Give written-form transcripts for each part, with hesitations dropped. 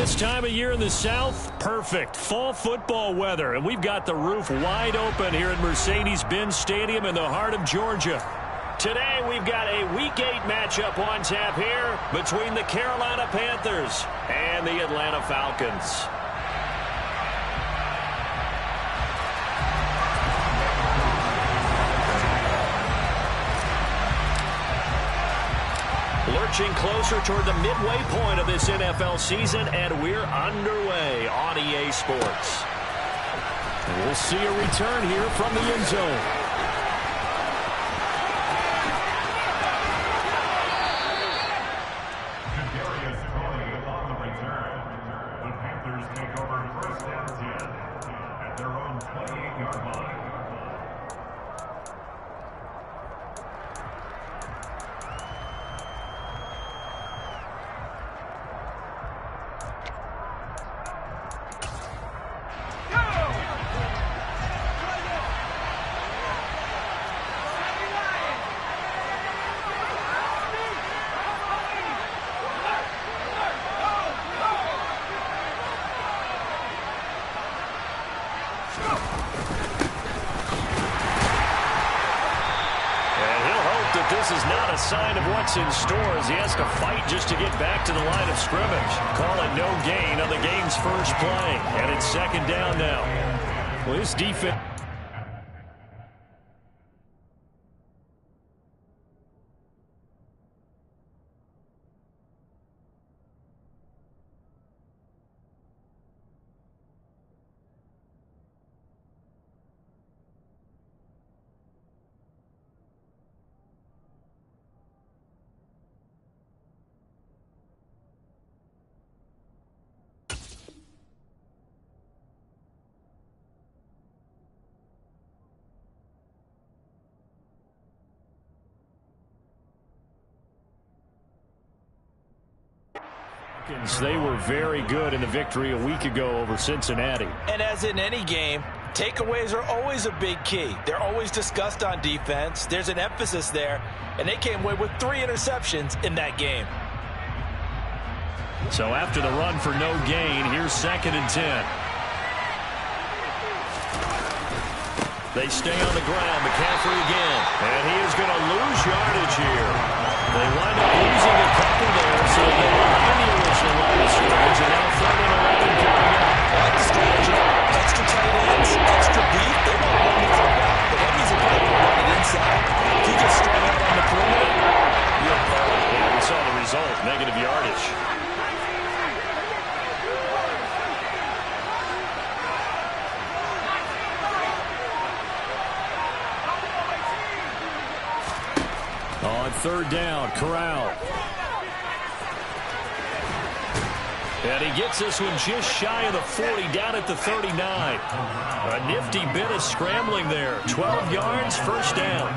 this time of year in the South? Perfect. Fall football weather, and we've got the roof wide open here at Mercedes-Benz Stadium in the heart of Georgia. Today, we've got a Week 8 matchup on tap here between the Carolina Panthers and the Atlanta Falcons. Lurching closer toward the midway point of this NFL season, and we're underway on EA Sports. And we'll see a return here from the end zone. On the return, the Panthers take over first and 10 at their own 28-yard line. This is not a sign of what's in store as he has to fight just to get back to the line of scrimmage. Call it no gain on the game's first play. And it's second down now. Well, this defense... They were very good in the victory a week ago over Cincinnati. And as in any game, takeaways are always a big key. They're always discussed on defense. There's an emphasis there, and they came away with 3 interceptions in that game. So after the run for no gain, here's second and 10. They stay on the ground. McCaffrey again. And he is going to lose yardage here. They wind up losing a couple there, so they're behind the original line of scrimmage, and now 3rd and 11 coming up. I like the strategy. Extra tight ends, extra beef. They want to run the football. The Huggies are probably going to run it inside. If you just strung out on the perimeter, you're cold. Yeah, we saw the result, negative yardage. On 3rd down, Corral. And he gets this one just shy of the 40, down at the 39. A nifty bit of scrambling there. 12 yards, first down.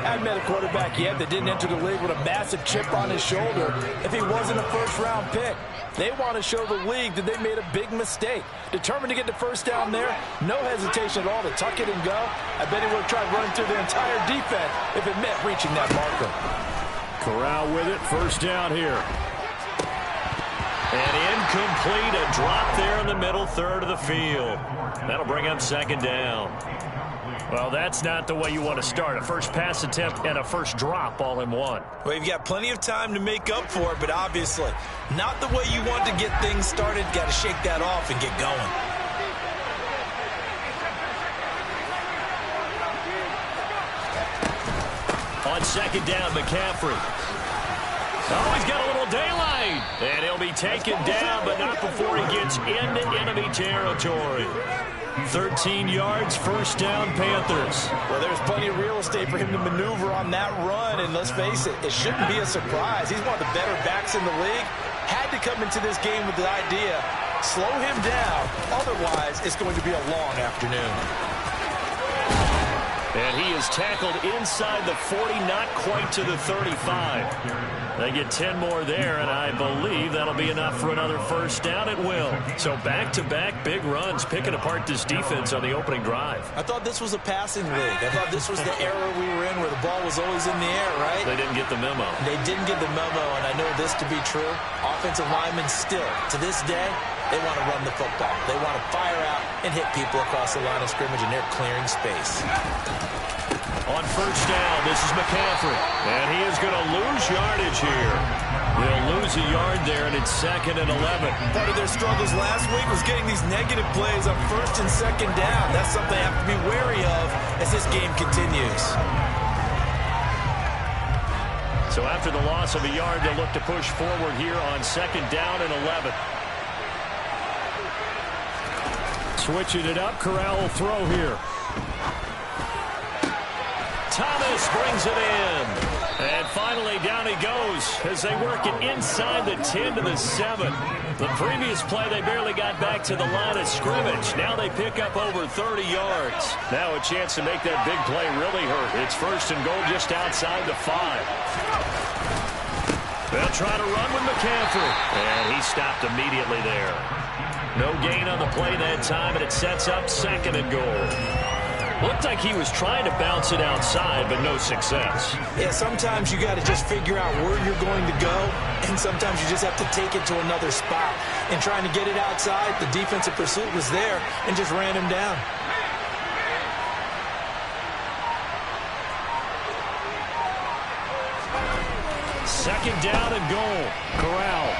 I haven't met a quarterback yet that didn't enter the league with a massive chip on his shoulder if he wasn't a first-round pick. They want to show the league that they made a big mistake. Determined to get the first down there, no hesitation at all to tuck it and go. I bet he would have tried running through the entire defense if it meant reaching that marker. Corral with it, first down here. And incomplete, a drop there in the middle third of the field. That'll bring up second down. Well, that's not the way you want to start. A first pass attempt and a first drop all in one. Well, you've got plenty of time to make up for it, but obviously not the way you want to get things started. Got to shake that off and get going. On second down, McCaffrey. Oh, he's got a little daylight. And he'll be taken down, but not before he gets into enemy territory. 13 yards, first down, Panthers. Well, there's plenty of real estate for him to maneuver on that run, and let's face it, it shouldn't be a surprise. He's one of the better backs in the league. Had to come into this game with the idea, slow him down, otherwise it's going to be a long afternoon. And he is tackled inside the 40, not quite to the 35. They get 10 more there, and I believe that'll be enough for another first down. It will. So back-to-back big runs, picking apart this defense on the opening drive. I thought this was a passing league. I thought this was the era we were in where the ball was always in the air, right? They didn't get the memo. They didn't get the memo, and I know this to be true. Offensive linemen still, to this day, they want to run the football. They want to fire out and hit people across the line of scrimmage, and they're clearing space. On first down, this is McCaffrey. And he is going to lose yardage here. They'll lose a yard there, and it's 2nd and 11. Part of their struggles last week was getting these negative plays on 1st and 2nd down. That's something they have to be wary of as this game continues. So after the loss of a yard, they'll look to push forward here on 2nd down and 11. Switching it up, Corral will throw here. Thomas brings it in. And finally down he goes as they work it inside the 10 to the 7. The previous play they barely got back to the line of scrimmage. Now they pick up over 30 yards. Now a chance to make that big play really hurt. It's 1st and goal just outside the 5. They'll try to run with McCaffrey. And he stopped immediately there. No gain on the play that time, and it sets up 2nd and goal. Looked like he was trying to bounce it outside, but no success. Yeah, sometimes you got to just figure out where you're going to go, and sometimes you just have to take it to another spot. And trying to get it outside, the defensive pursuit was there and just ran him down. Second down and goal. Corral.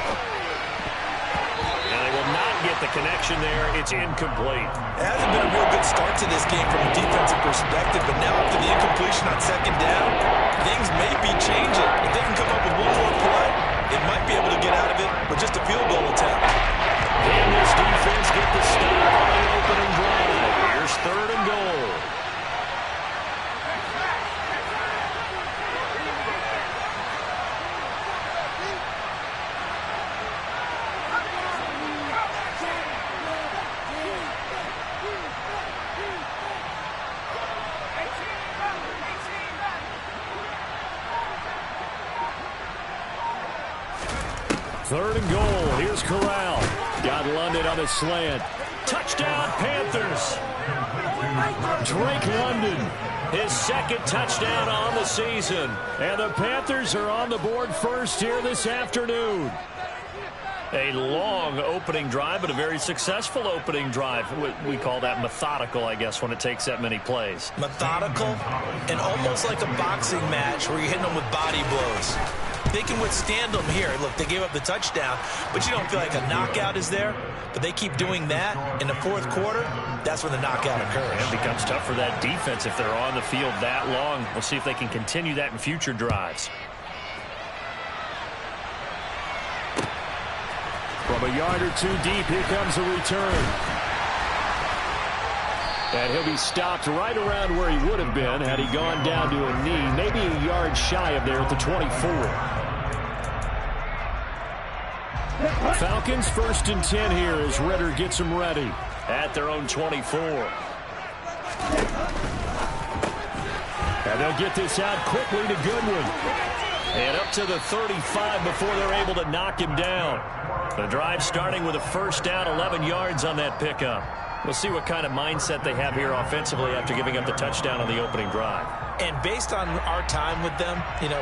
And they will not get the connection there. It's incomplete. It hasn't been a real good start to this game from a defensive perspective, but now after the incompletion on 2nd down, things may be changing. If they can come up with one more play, they might be able to get out of it with just a field goal attempt. Can this defense get the stop on the opening drive? Here's 3rd and goal. Third and goal. Here's Corral. Got London on a slant. Touchdown, Panthers. Drake London, his 2nd touchdown on the season. And the Panthers are on the board first here this afternoon. A long opening drive, but a very successful opening drive. We call that methodical, I guess, when it takes that many plays. Methodical and almost like a boxing match where you're hitting them with body blows. They can withstand them here. Look, they gave up the touchdown, but you don't feel like a knockout is there. But they keep doing that in the 4th quarter. That's when the knockout occurs. It becomes tough for that defense if they're on the field that long. We'll see if they can continue that in future drives. From a yard or 2 deep, here comes a return. And he'll be stopped right around where he would have been had he gone down to a knee, maybe a yard shy of there at the 24. Falcons 1st and 10 here as Ritter gets them ready at their own 24. And they'll get this out quickly to Goodwin. And up to the 35 before they're able to knock him down. The drive starting with a first down, 11 yards on that pickup. We'll see what kind of mindset they have here offensively after giving up the touchdown on the opening drive. And based on our time with them,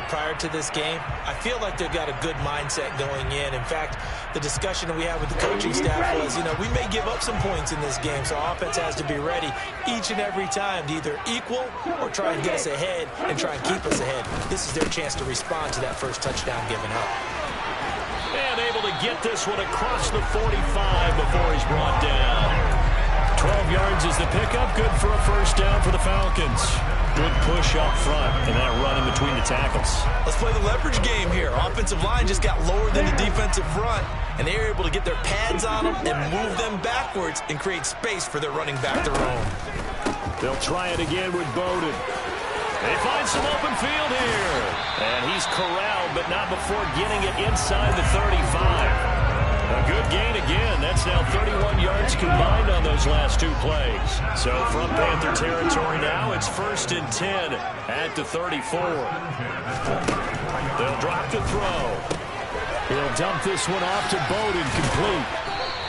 prior to this game, I feel like they've got a good mindset going in. In fact, the discussion that we had with the coaching staff was, we may give up some points in this game, so offense has to be ready each and every time to either equal or try and get us ahead and try and keep us ahead. This is their chance to respond to that first touchdown given up. And able to get this one across the 45 before he's brought down. 12 yards is the pickup. Good for a first down for the Falcons. Good push up front and that run in between the tackles. Let's play the leverage game here. Offensive line just got lower than the defensive front, and they were able to get their pads on them and move them backwards and create space for their running back their own. They'll try it again with Bowden. They find some open field here. And he's corralled, but not before getting it inside the 35. A good gain again. That's now 31 yards combined on those last 2 plays. So from Panther territory now, it's 1st and 10 at the 34. They'll drop the throw. He'll dump this one off to Bowden, complete.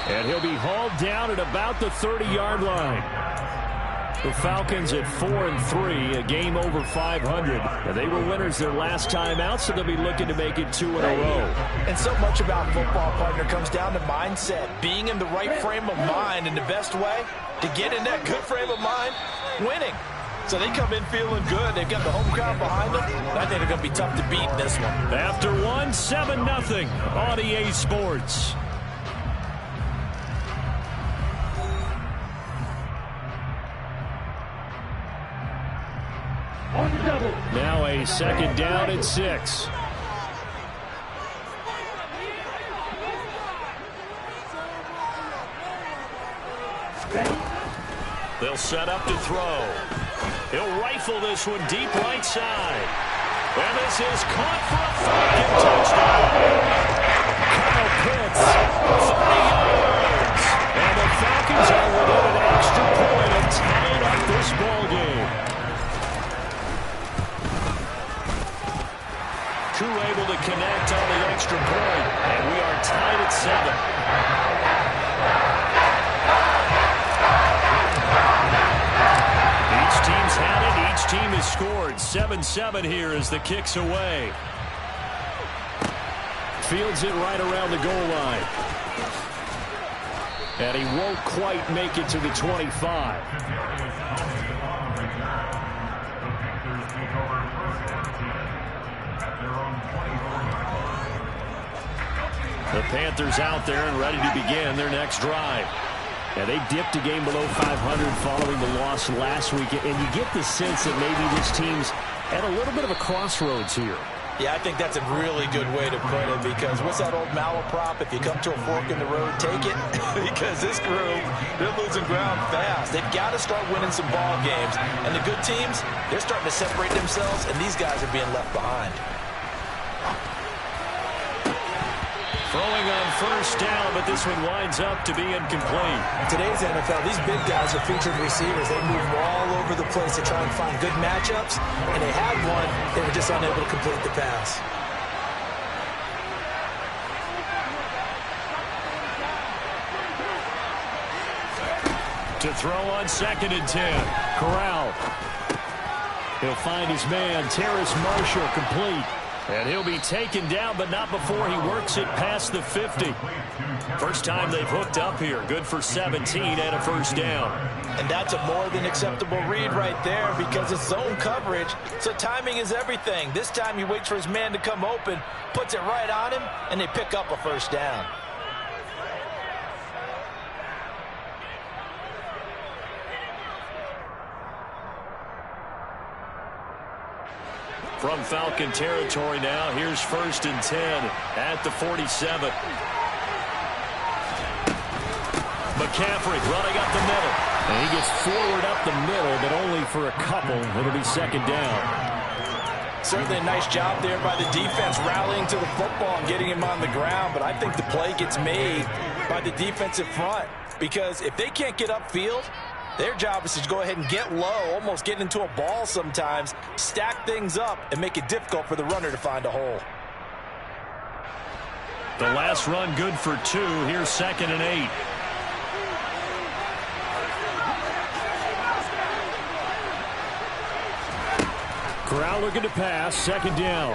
And he'll be hauled down at about the 30-yard line. The Falcons at 4-3, a game over 500. And they were winners their last time out, so they'll be looking to make it 2 in a row. And so much about football, partner, comes down to mindset. Being in the right frame of mind, and the best way to get in that good frame of mind, winning. So they come in feeling good. They've got the home crowd behind them. And I think they're going to be tough to beat in this one. After one, 7-0 on EA Sports. Now a 2nd down and 6. They'll set up to throw. He'll rifle this one deep right side. And this is caught for a Falcon touchdown. Kyle Pitts, 30 yards. And the Falcons are within an extra point of tying up this ball game. Koo able to connect on the extra point. And we are tied at 7. Team's had it. Each team has scored. 7-7 here as the kick's away. Fields it right around the goal line. And he won't quite make it to the 25. The Panthers out there and ready to begin their next drive. Yeah, they dipped a game below 500 following the loss last week, and you get the sense that maybe this team's at a little bit of a crossroads here. Yeah, I think that's a really good way to put it, because what's that old malaprop? If you come to a fork in the road, take it. Because this group, they're losing ground fast. They've got to start winning some ball games. And the good teams, they're starting to separate themselves, and these guys are being left behind. Throwing on 1st down, but this one winds up to be incomplete. In today's NFL, these big guys are featured receivers. They move all over the place to try and find good matchups, and they had one. They were just unable to complete the pass. To throw on 2nd and 10. Corral. He'll find his man, Terrace Marshall, complete. And he'll be taken down, but not before he works it past the 50. First time they've hooked up here. Good for 17 and a 1st down. And that's a more than acceptable read right there, because it's zone coverage, so timing is everything. This time he waits for his man to come open, puts it right on him, and they pick up a 1st down. From Falcon territory now, here's 1st and 10 at the 47. McCaffrey running up the middle. And he gets forward up the middle, but only for a couple. It'll be 2nd down. Certainly a nice job there by the defense, rallying to the football and getting him on the ground. But I think the play gets made by the defensive front, because if they can't get upfield, their job is to go ahead and get low, almost get into a ball sometimes, stack things up, and make it difficult for the runner to find a hole. The last run good for 2. Here's 2nd and 8. Corral looking to pass. 2nd down.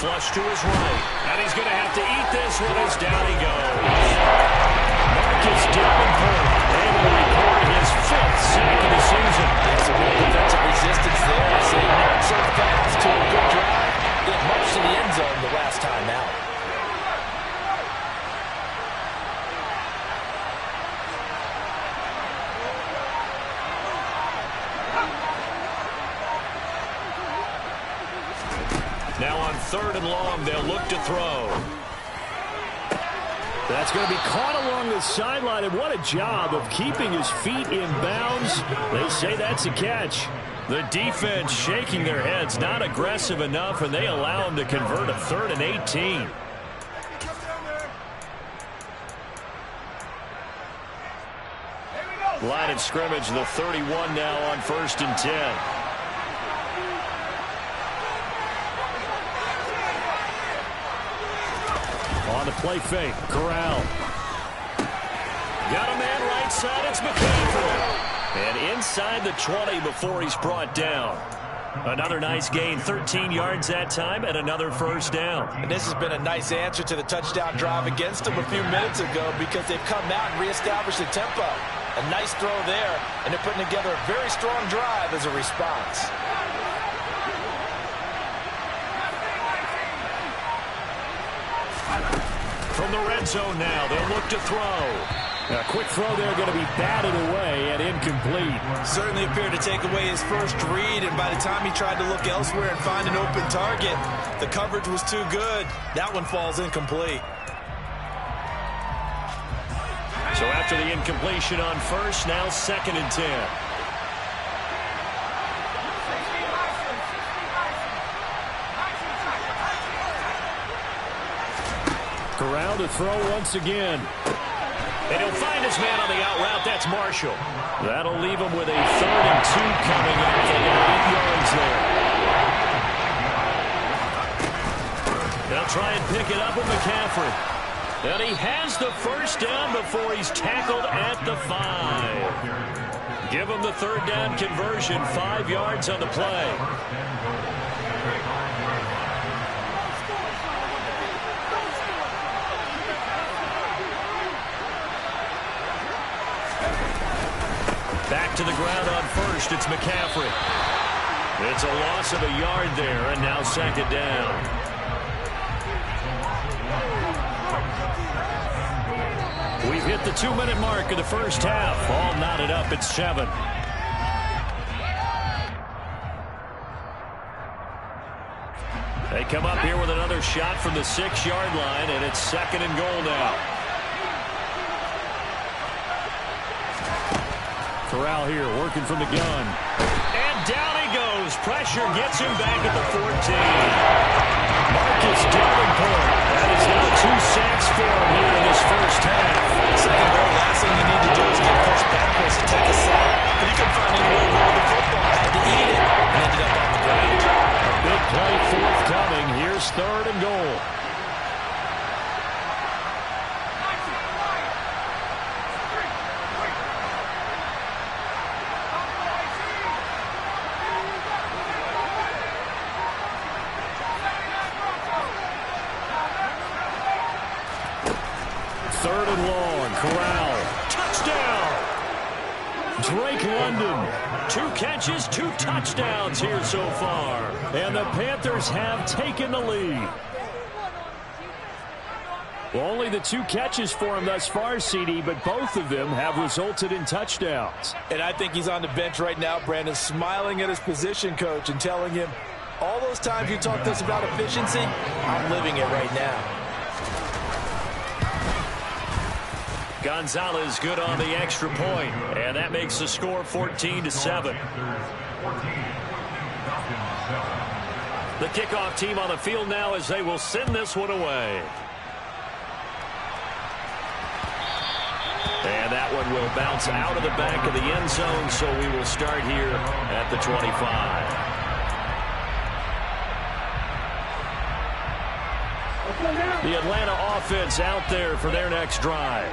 Flush to his right. And he's going to have to eat this one as down he goes. Marcus Davenport able to record his 5th sack of the season. Some good defensive resistance there. So not so fast to a good drive. They marched to the end zone the last time out. Now on 3rd and long, they'll look to throw. That's going to be caught along the sideline, and what a job of keeping his feet in bounds. They say that's a catch. The defense shaking their heads, not aggressive enough, and they allow him to convert a 3rd and 18. Line of scrimmage, the 31 now on 1st and 10. On the play fake, Corral. Got a man right side, it's McCaffrey. And inside the 20 before he's brought down. Another nice gain, 13 yards that time, and another first down. And this has been a nice answer to the touchdown drive against them a few minutes ago because they've come out and reestablished the tempo. A nice throw there, and they're putting together a very strong drive as a response. From the red zone now, they'll look to throw. A quick throw there going to be batted away and incomplete. Certainly appeared to take away his first read, and by the time he tried to look elsewhere and find an open target, the coverage was too good. That one falls incomplete. So after the incompletion on first, now 2nd and 10. Corral to throw once again. And he'll find his man on the out route. That's Marshall. That'll leave him with a 3rd and 2 coming up. They got 8 yards there. They'll try and pick it up with McCaffrey. And he has the first down before he's tackled at the 5. Give him the 3rd down conversion. 5 yards on the play. Back to the ground on first. It's McCaffrey. It's a loss of a yard there, and now 2nd down. We've hit the 2-minute mark of the first half. All knotted up at 7. They come up here with another shot from the 6-yard line, and it's 2nd and goal now. Corral here working from the gun. And down he goes. Pressure gets him back at the 14. Marcus Davenport. That is now 2 sacks for him here in this first half. Second goal, last thing you need to do is get pushed backwards to take a sack. But he couldn't find anywhere to hold the football. Had to eat it and ended up on the ground. A big play forthcoming. Here's 3rd and goal. London. 2 catches, 2 touchdowns here so far. And the Panthers have taken the lead. Well, only the 2 catches for him thus far, CD, but both of them have resulted in touchdowns. And I think he's on the bench right now, Brandon, smiling at his position coach and telling him, all those times you talked to us about efficiency, I'm living it right now. Gonzalez good on the extra point, and that makes the score 14-7. The kickoff team on the field now as they will send this one away. And that one will bounce out of the back of the end zone, so we will start here at the 25. The Atlanta offense out there for their next drive.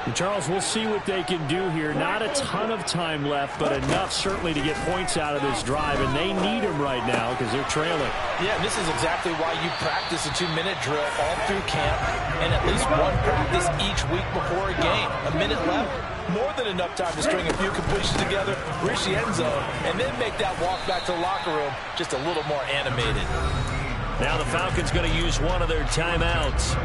And Charles, we'll see what they can do here. Not a ton of time left, but enough certainly to get points out of this drive, and they need them right now because they're trailing. Yeah, this is exactly why you practice a 2-minute drill all through camp and at least one practice each week before a game. A minute left, more than enough time to string a few completions together, reach the end zone, and then make that walk back to the locker room just a little more animated. Now the Falcons going to use one of their timeouts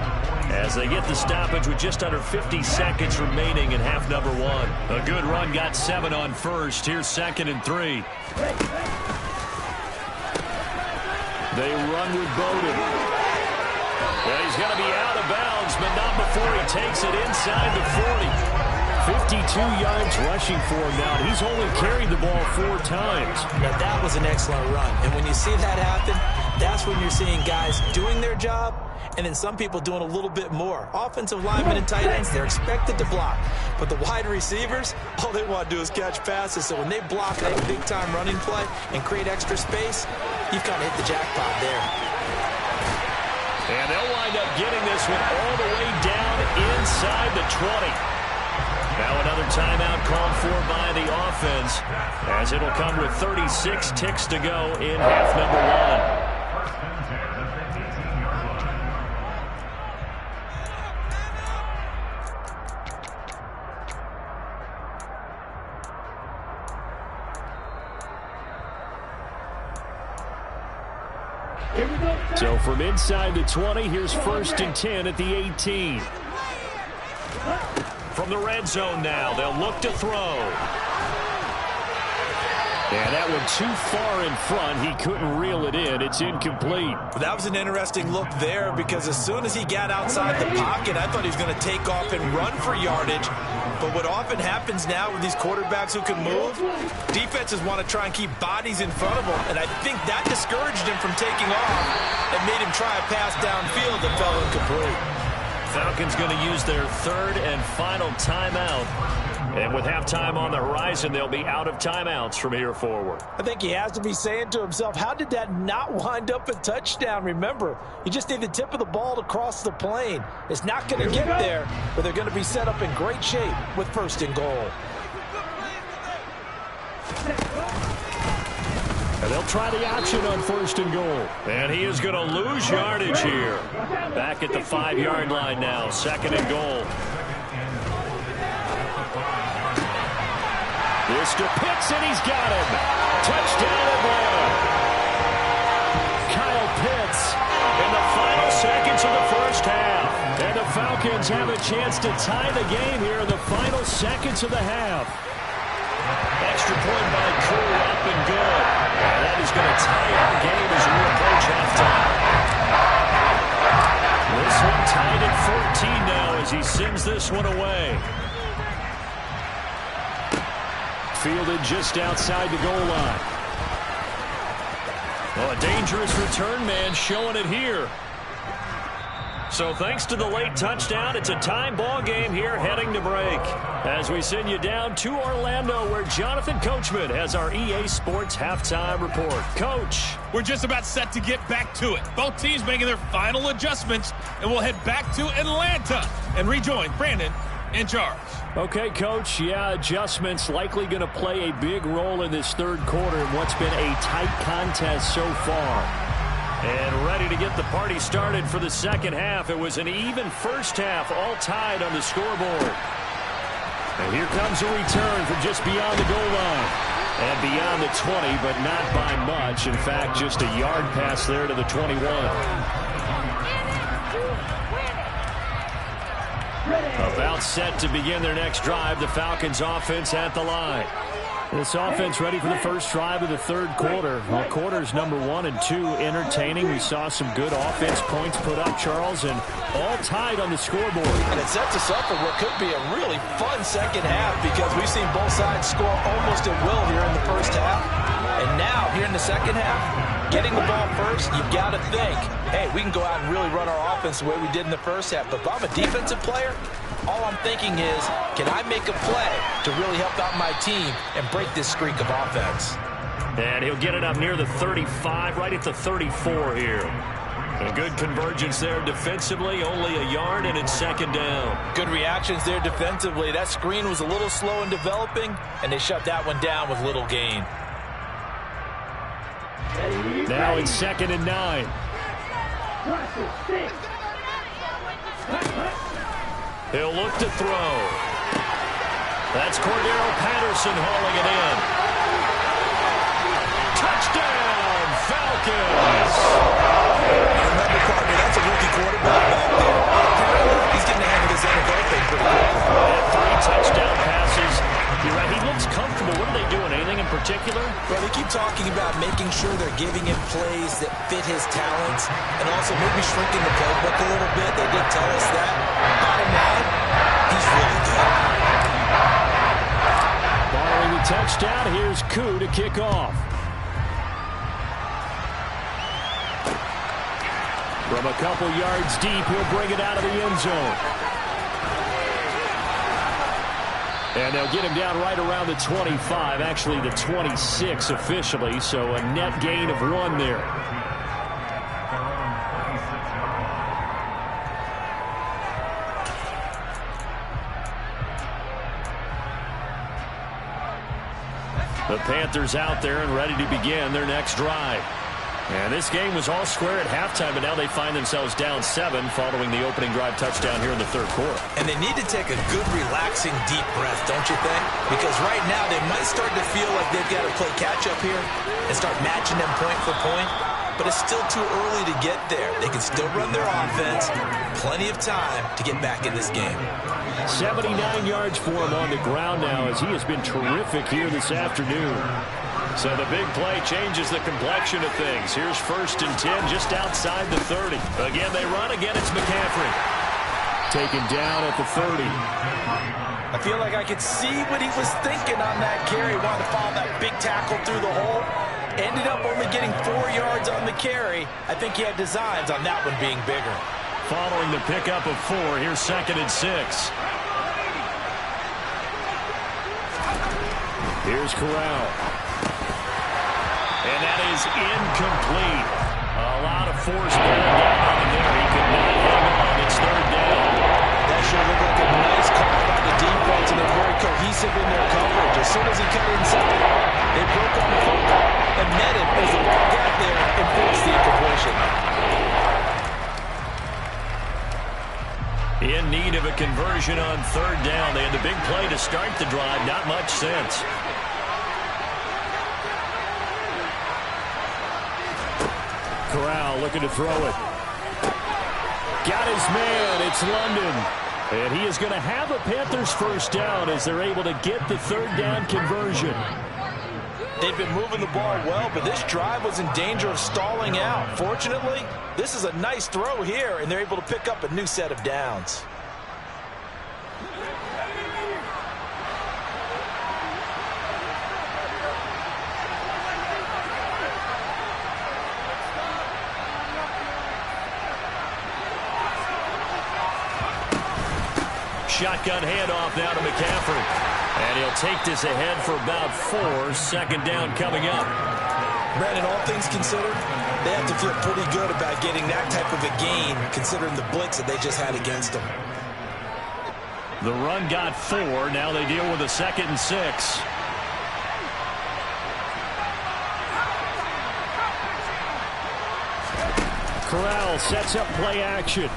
as they get the stoppage with just under 50 seconds remaining in half number 1. A good run got 7 on first. Here's 2nd and 3. They run with Bowden. And he's going to be out of bounds, but not before he takes it inside the 40. 52 yards rushing for him now. He's only carried the ball 4 times. Now that was an excellent run. And when you see that happen, that's when you're seeing guys doing their job and then some people doing a little bit more. Offensive linemen and tight ends, they're expected to block. But the wide receivers, all they want to do is catch passes. So when they block that big-time running play and create extra space, you've kind of hit the jackpot there. And they'll wind up getting this one all the way down inside the 20. Now another timeout called for by the offense, as it'll come with 36 ticks to go in half number 1. So from inside the 20, here's 1st and 10 at the 18. From the red zone now, they'll look to throw. And that one too far in front. He couldn't reel it in. It's incomplete. That was an interesting look there, because as soon as he got outside the pocket, I thought he was going to take off and run for yardage. But what often happens now with these quarterbacks who can move, defenses want to try and keep bodies in front of them. And I think that discouraged him from taking off and made him try a pass downfield that fell incomplete. Falcons going to use their 3rd and final timeout. And with halftime on the horizon, they'll be out of timeouts from here forward. I think he has to be saying to himself, how did that not wind up a touchdown? Remember, you just need the tip of the ball to cross the plane. It's not going to get there, but they're going to be set up in great shape with 1st and goal. And they'll try the option on 1st and goal. And he is going to lose yardage here. Back at the 5-yard line now, 2nd and goal. This to Pitts, and he's got him. Touchdown Atlanta. Kyle Pitts in the final seconds of the first half. And the Falcons have a chance to tie the game here in the final seconds of the half. Extra point by Koo, up and good. And that is going to tie our game as we approach halftime. This one tied at 14 now as he sends this one away. Fielded just outside the goal line. Well, a dangerous return man showing it here. So thanks to the late touchdown, it's a time ball game here heading to break. As we send you down to Orlando, where Jonathan Coachman has our EA Sports halftime report. Coach. We're just about set to get back to it. Both teams making their final adjustments, and we'll head back to Atlanta and rejoin Brandon in charge. Okay, Coach. Yeah, adjustments likely going to play a big role in this 3rd quarter in what's been a tight contest so far. And ready to get the party started for the 2nd half. It was an even first half, all tied on the scoreboard. And here comes a return from just beyond the goal line. And beyond the 20, but not by much. In fact, just a yard pass there to the 21. About set to begin their next drive. The Falcons offense at the line. This offense ready for the first drive of the 3rd quarter. Well, quarters number 1 and 2 entertaining. We saw some good offense points put up, Charles, and all tied on the scoreboard. And it sets us up for what could be a really fun 2nd half, because we've seen both sides score almost at will here in the first half. And now, here in the 2nd half, getting the ball first, you've got to think, hey, we can go out and really run our offense the way we did in the first half. But if I'm a defensive player, all I'm thinking is, can I make a play to really help out my team and break this streak of offense? And he'll get it up near the 35, right at the 34 here. A good convergence there defensively, only a yard, and it's 2nd down. Good reactions there defensively. That screen was a little slow in developing, and they shut that one down with little gain. Now it's 2nd and 9. He'll look to throw. That's Cordero Patterson hauling it in. Touchdown, Falcons! Remember, partner, that's a rookie quarterback back there. Apparently, he's getting the hang of this NFL thing pretty quick. 3 touchdown passes. You're right, he looks comfortable. What are they doing? Anything in particular? Well, they keep talking about making sure they're giving him plays that fit his talents, and also maybe shrinking the playbook a little bit. They did tell us that. Bottom line, he's really good. Following the touchdown, here's Koo to kick off. From a couple yards deep, he'll bring it out of the end zone. And they'll get him down right around the 25, actually the 26 officially, so a net gain of 1 there. The Panthers out there and ready to begin their next drive. And this game was all square at halftime, but now they find themselves down 7 following the opening drive touchdown here in the third quarter. And they need to take a good, relaxing, deep breath, don't you think? Because right now they might start to feel like they've got to play catch-up here and start matching them point for point. But it's still too early to get there. They can still run their offense. Plenty of time to get back in this game. 79 yards for him on the ground now as he has been terrific here this afternoon. So the big play changes the complexion of things. Here's 1st and 10 just outside the 30. Again, they run. Again, it's McCaffrey. Taken down at the 30. I feel like I could see what he was thinking on that carry. Wanted to follow that big tackle through the hole. Ended up only getting 4 yards on the carry. I think he had designs on that one being bigger. Following the pickup of 4, here's 2nd and 6. Here's Corral. And that is incomplete. A lot of force bearing down on him there. He could not hang on. It's 3rd down. That sure looked like a nice call by the defense, and they're very cohesive in their coverage. As soon as he cut inside, they broke on the football and met him as the ball got there and forced the incompletion. In need of a conversion on 3rd down. They had the big play to start the drive. Not much sense. Corral looking to throw it. Got his man. It's London. And he is going to have a Panthers 1st down as they're able to get the 3rd down conversion. They've been moving the ball well, but this drive was in danger of stalling out. Fortunately, this is a nice throw here, and they're able to pick up a new set of downs. Shotgun handoff now to McCaffrey. And he'll take this ahead for about 4. 2nd down coming up. Brandon, all things considered, they have to feel pretty good about getting that type of a gain, considering the blitz that they just had against them. The run got 4. Now they deal with a 2nd and 6. Corral sets up play action.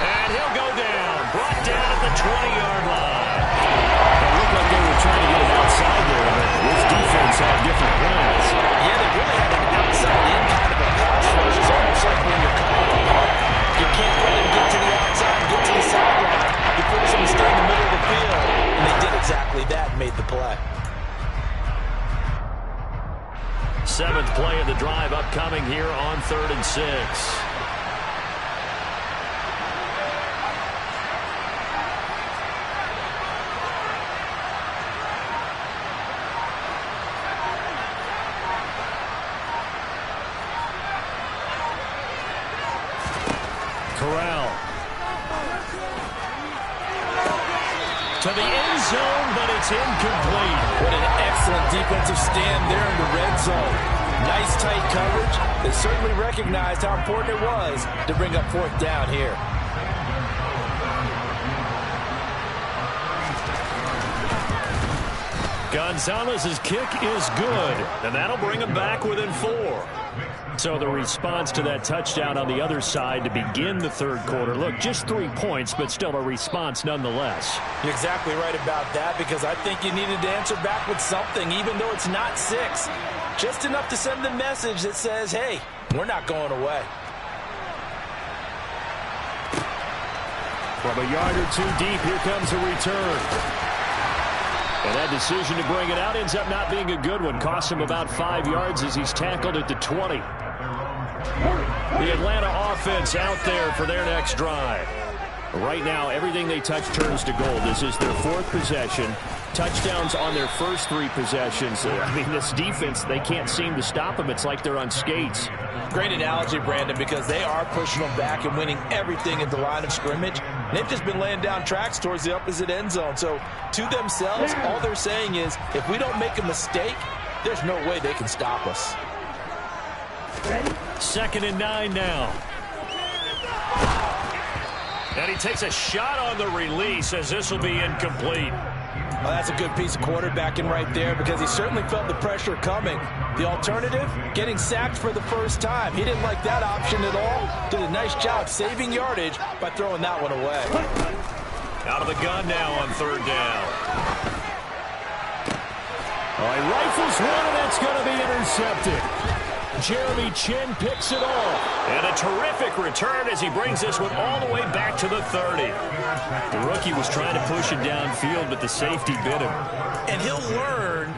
And he'll go down. Brought down at the 20-yard line. It looked like they were trying to get him outside there, but this defense had different plans. Yeah, they really had an outside-in kind of a pass rush. It's almost like when you're covering the punt. You can't let him get to the outside and get to the sideline. You force him to stay in the middle of the field. And they did exactly that and made the play. 7th play of the drive upcoming here on 3rd and 6. Corral. To the end zone, but it's incomplete. What an excellent defensive stand there in the red zone. Nice tight coverage. They certainly recognized how important it was to bring up 4th down here. Gonzalez's kick is good, and that'll bring him back within 4. So the response to that touchdown on the other side to begin the 3rd quarter. Look, just 3 points, but still a response nonetheless. You're exactly right about that, because I think you needed to answer back with something, even though it's not 6. Just enough to send the message that says, hey, we're not going away. From a yard or 2 deep, here comes a return. And that decision to bring it out ends up not being a good one. Costs him about 5 yards as he's tackled at the 20. The Atlanta offense out there for their next drive. Right now, everything they touch turns to gold. This is their 4th possession. Touchdowns on their first 3 possessions. I mean, this defense, they can't seem to stop them. It's like they're on skates. Great analogy, Brandon, because they are pushing them back and winning everything at the line of scrimmage. They've just been laying down tracks towards the opposite end zone. So to themselves, all they're saying is, if we don't make a mistake, there's no way they can stop us. 2nd and 9 now. And he takes a shot on the release as this will be incomplete. Well, that's a good piece of quarterbacking right there because he certainly felt the pressure coming. The alternative, getting sacked for the first time. He didn't like that option at all. Did a nice job saving yardage by throwing that one away. Out of the gun now on 3rd down. He rifles one, and that's going to be intercepted. Jeremy Chin picks it off. And a terrific return as he brings this one all the way back to the 30. The rookie was trying to push it downfield, but the safety bit him. And he'll learn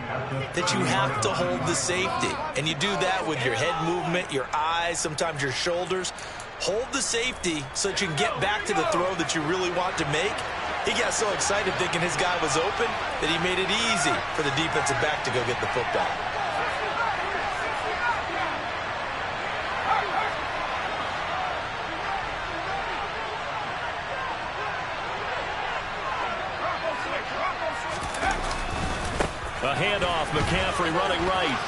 that you have to hold the safety. And you do that with your head movement, your eyes, sometimes your shoulders. Hold the safety so that you can get back to the throw that you really want to make. He got so excited thinking his guy was open that he made it easy for the defensive back to go get the football. A handoff, McCaffrey running right.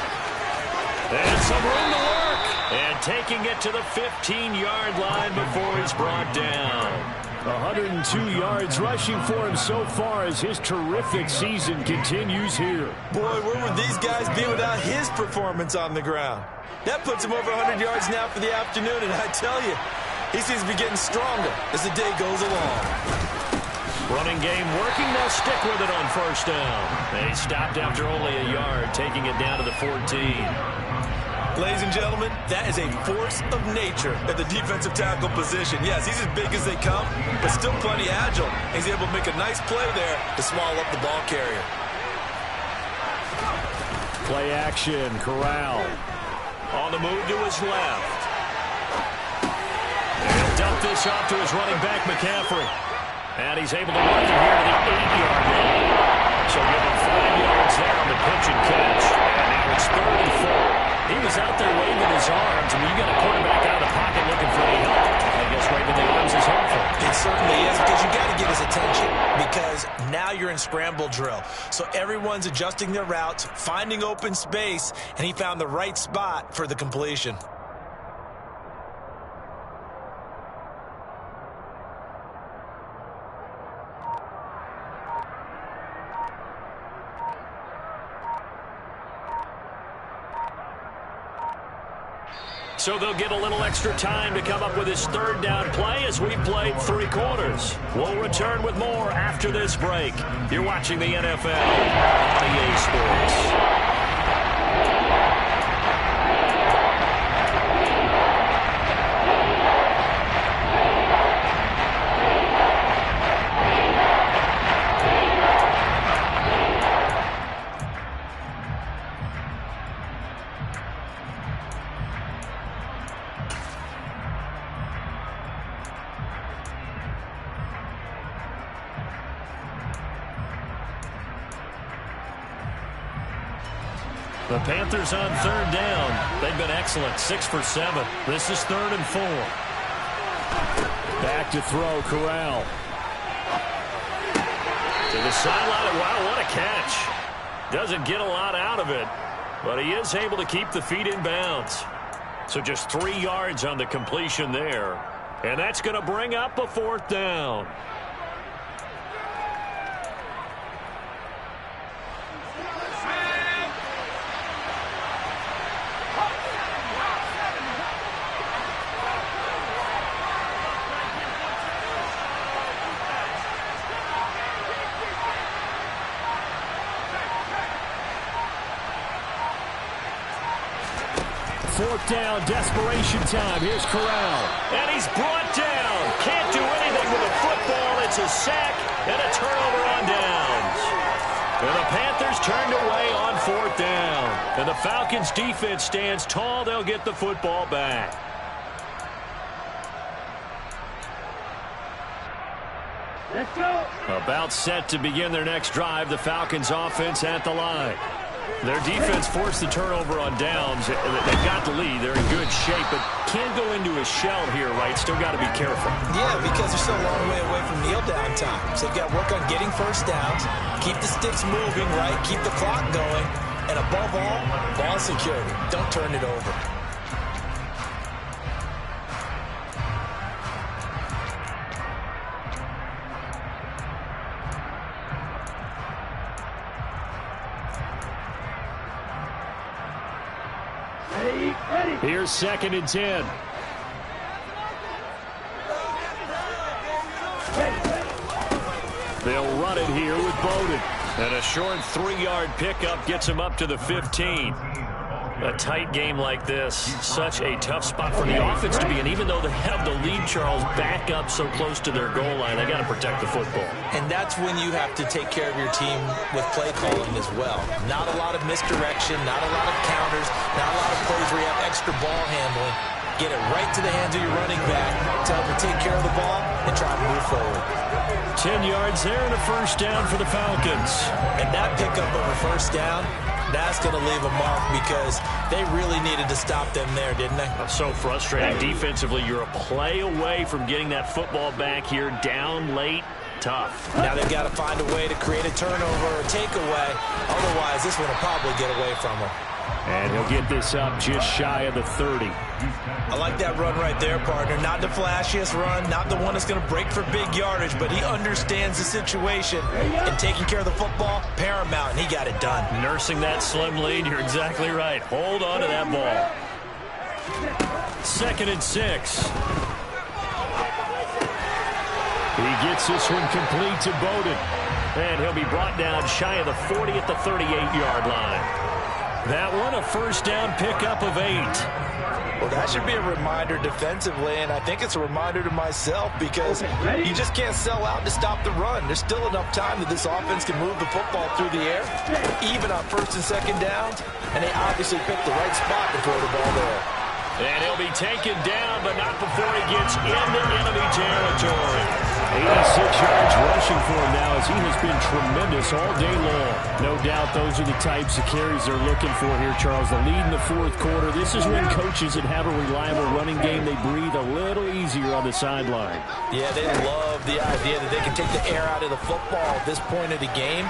And some room to work. And taking it to the 15-yard line before he's brought down. 102 yards rushing for him so far as his terrific season continues here. Boy, where would these guys be without his performance on the ground? That puts him over 100 yards now for the afternoon, and I tell you, he seems to be getting stronger as the day goes along. Running game working. They'll stick with it on 1st down. They stopped after only a yard, taking it down to the 14. Ladies and gentlemen, that is a force of nature at the defensive tackle position. Yes, he's as big as they come, but still plenty agile. He's able to make a nice play there to swallow up the ball carrier. Play action, Corral. On the move to his left. And he'll dump this off to his running back, McCaffrey. And he's able to work it here to the 8-yard line. So give him 5 yards there on the pitch and catch. And now it's 3rd and 4. He was out there waving his arms. I mean, you got a quarterback out of the pocket looking for any help. I guess waving the arms is helpful. It certainly is, because you got to get his attention, because now you're in scramble drill. So everyone's adjusting their routes, finding open space, and he found the right spot for the completion. So they'll get a little extra time to come up with his 3rd down play as we've played 3 quarters. We'll return with more after this break. You're watching the NFL on EA Sports. The Panthers on 3rd down. They've been excellent, 6 for 7. This is 3rd and 4. Back to throw, Corral. To the sideline. Wow, what a catch. Doesn't get a lot out of it, but he is able to keep the feet in bounds. So just 3 yards on the completion there. And that's going to bring up a 4th down. Fourth down, desperation time. Here's Corral. And he's brought down. Can't do anything with a football. It's a sack and a turnover on downs. And the Panthers turned away on 4th down. And the Falcons defense stands tall. They'll get the football back. About set to begin their next drive, the Falcons offense at the line. Their defense forced the turnover on downs. They've got the lead. They're in good shape, but can't go into a shell here, right? Still got to be careful. Yeah, because they're still a long way away from kneel down time. So they've got to work on getting first downs, keep the sticks moving, right? Keep the clock going, and above all, ball security. Don't turn it over. Here's 2nd and 10. They'll run it here with Bowden. And a short 3-yard pickup gets him up to the 15. A tight game like this, such a tough spot for the offense to be in. Even though they have the lead, Charles, back up so close to their goal line, they got to protect the football. And that's when you have to take care of your team with play calling as well. Not a lot of misdirection, not a lot of counters, not a lot of plays where you have extra ball handling. Get it right to the hands of your running back, tell them to take care of the ball, and try to move forward. 10 yards there and a first down for the Falcons. And that pickup of a first down, that's going to leave a mark because they really needed to stop them there, didn't they? So frustrating. Defensively, you're a play away from getting that football back here, down late. Tough. Now they've got to find a way to create a turnover or takeaway. Otherwise, this one will probably get away from them. And he'll get this up just shy of the 30. I like that run right there, partner. Not the flashiest run, not the one that's going to break for big yardage, but he understands the situation. And taking care of the football, paramount, and he got it done. Nursing that slim lead, you're exactly right. Hold on to that ball. 2nd and 6. He gets this one complete to Bowden. And he'll be brought down shy of the 40 at the 38-yard line. That one, a first down pickup of 8. Well, that should be a reminder defensively, and I think it's a reminder to myself because you just can't sell out to stop the run. There's still enough time that this offense can move the football through the air, even on 1st and 2nd downs, and they obviously picked the right spot to throw the ball there. And he'll be taken down, but not before he gets into enemy territory. 86 yards rushing for him now as he has been tremendous all day long. No doubt those are the types of carries they're looking for here, Charles. The lead in the 4th quarter. This is when coaches that have a reliable running game, they breathe a little easier on the sideline. Yeah, they love the idea that they can take the air out of the football at this point of the game.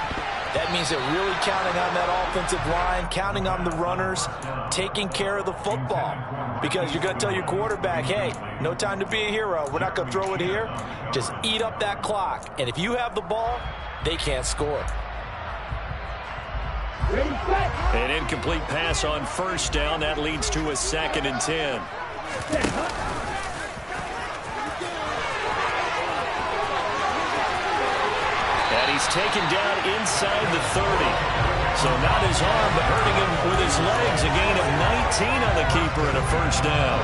That means they're really counting on that offensive line, counting on the runners, taking care of the football. Because you're going to tell your quarterback, hey, no time to be a hero. We're not going to throw it here. Just eat up that clock. And if you have the ball, they can't score. An incomplete pass on first down. That leads to a 2nd and 10. And he's taken down inside the 30. So not his arm, but hurting him with his legs. A gain of 19 on the keeper and a first down.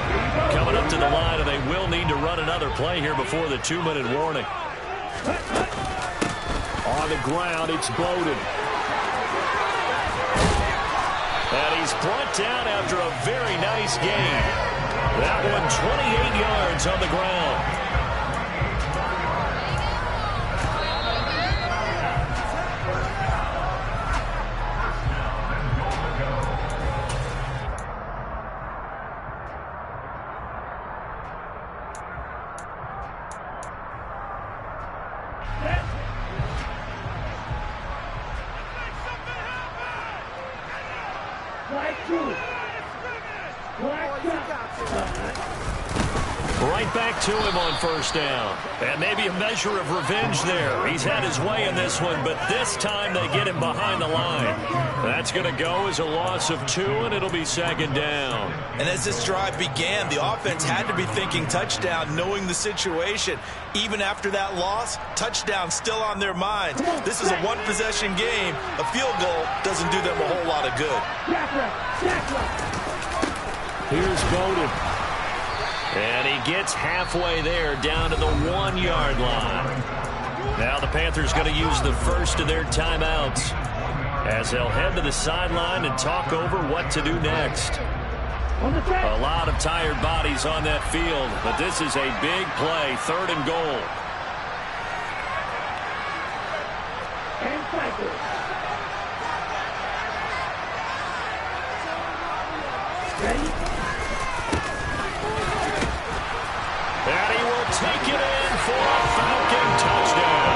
Coming up to the line, and they will need to run another play here before the 2-minute warning. On the ground, it's Bowden. And he's brought down after a very nice gain. That one 28 yards on the ground. Right back to him on first down. And maybe a measure of revenge there. He's had his way in this one, but this time they get him behind the line. That's going to go as a loss of 2, and it'll be 2nd down. And as this drive began, the offense had to be thinking touchdown, knowing the situation. Even after that loss, touchdown still on their minds. This is a one-possession game. A field goal doesn't do them a whole lot of good. Here's Bowden. And he gets halfway there, down to the 1-yard line. Now the Panthers going to use the first of their timeouts as they'll head to the sideline and talk over what to do next. A lot of tired bodies on that field, but this is a big play, 3rd and goal. And he will take it in for a Falcon touchdown.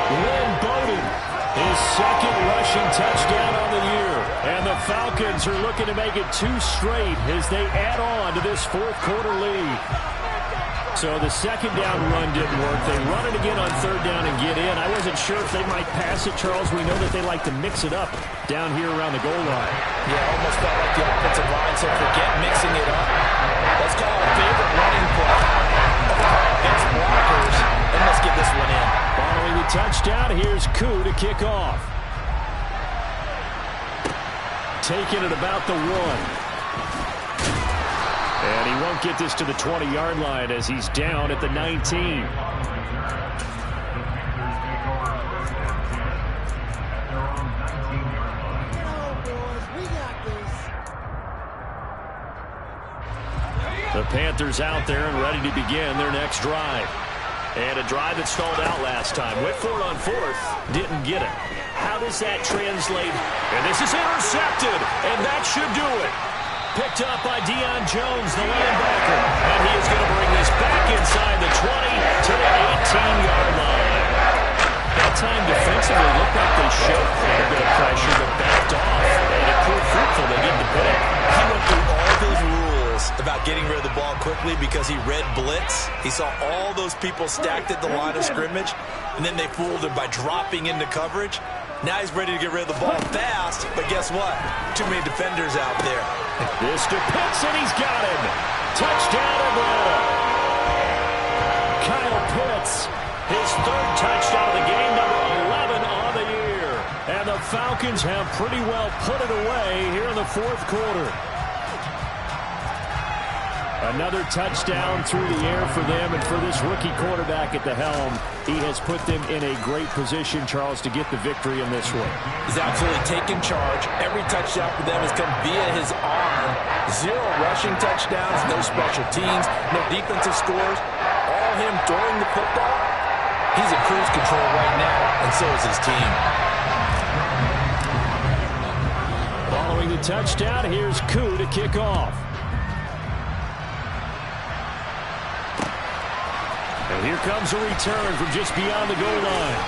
Lynn Bowden, his second rushing touchdown on the year. And the Falcons are looking to make it 2 straight as they add on to this fourth quarter lead. So the second down run didn't work. They run it again on third down and get in. I wasn't sure if they might pass it, Charles. We know that they like to mix it up down here around the goal line. Yeah, almost felt like the offensive line said, forget mixing it up. Let's call our favorite running play against blockers, and let's get this one in. Following the touchdown, here's Koo to kick off. Taking it about the 1. And he won't get this to the 20-yard line as he's down at the 19. The Panthers out there and ready to begin their next drive. And a drive that stalled out last time. Went for it on 4th, didn't get it. How does that translate? And this is intercepted, and that should do it. Picked up by Deion Jones, the linebacker. And he is going to bring this back inside the 20 to the 18-yard line. That time defensively looked like they showed quite a bit of pressure, but backed off. And it proved fruitful. They get the pick. He went through all those rules about getting rid of the ball quickly because he read blitz. He saw all those people stacked at the line of scrimmage, and then they fooled him by dropping into coverage. Now he's ready to get rid of the ball fast, but guess what? Too many defenders out there. This to Pitts, and he's got him. Touchdown, Atlanta. Kyle Pitts, his 3rd touchdown of the game, number 11 on the year. And the Falcons have pretty well put it away here in the fourth quarter. Another touchdown through the air for them, and for this rookie quarterback at the helm, he has put them in a great position, Charles, to get the victory in this one. He's absolutely taken charge. Every touchdown for them has come via his arm. 0 rushing touchdowns, no special teams, no defensive scores. All him throwing the football. He's in cruise control right now, and so is his team. Following the touchdown, here's Koo to kick off. And here comes a return from just beyond the goal line.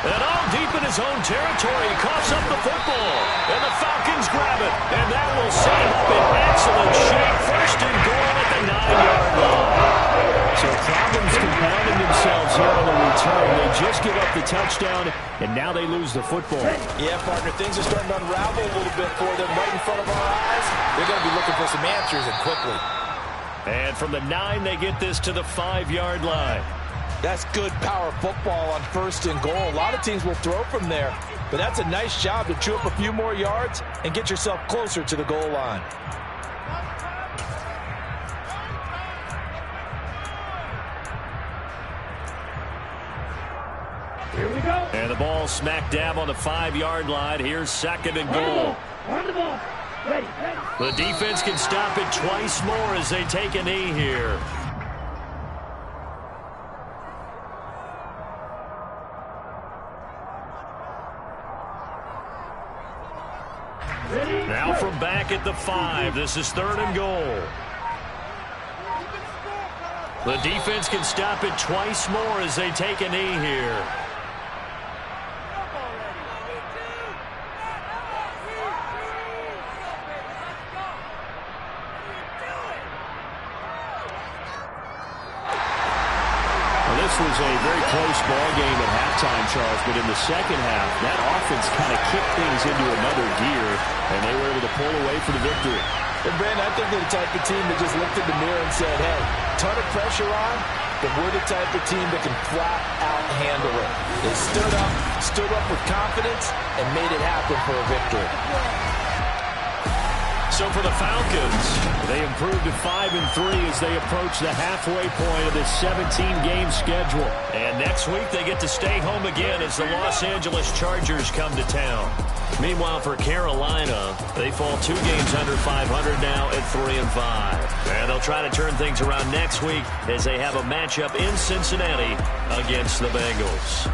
And all deep in his own territory, he coughs up the football. And the Falcons grab it. And that will set him up in excellent shape. First and goal at the 9-yard line. So problems compounding themselves here on the return. They just give up the touchdown, and now they lose the football. Yeah, partner, things are starting to unravel a little bit for them right in front of our eyes. They're going to be looking for some answers, and quickly. And from the 9, they get this to the 5-yard line. That's good power football on 1st and goal. A lot of teams will throw from there, but that's a nice job to chew up a few more yards and get yourself closer to the goal line. Here we go. And the ball smack dab on the 5-yard line. Here's 2nd and goal. On the ball. Ready. The defense can stop it twice more as they take a knee here. Ready. Now from back at the 5, this is 3rd and goal. The defense can stop it twice more as they take a knee here. This was a very close ball game at halftime, Charles, but in the second half, that offense kind of kicked things into another gear, and they were able to pull away for the victory. And Brandon, I think they're the type of team that just looked in the mirror and said, hey, ton of pressure on, but we're the type of team that can flat out handle it. They stood up with confidence, and made it happen for a victory. So for the Falcons, they improved to 5-3 as they approach the halfway point of this 17-game schedule. And next week they get to stay home again as the Los Angeles Chargers come to town. Meanwhile, for Carolina, they fall 2 games under 500 now at 3-5. And they'll try to turn things around next week as they have a matchup in Cincinnati against the Bengals.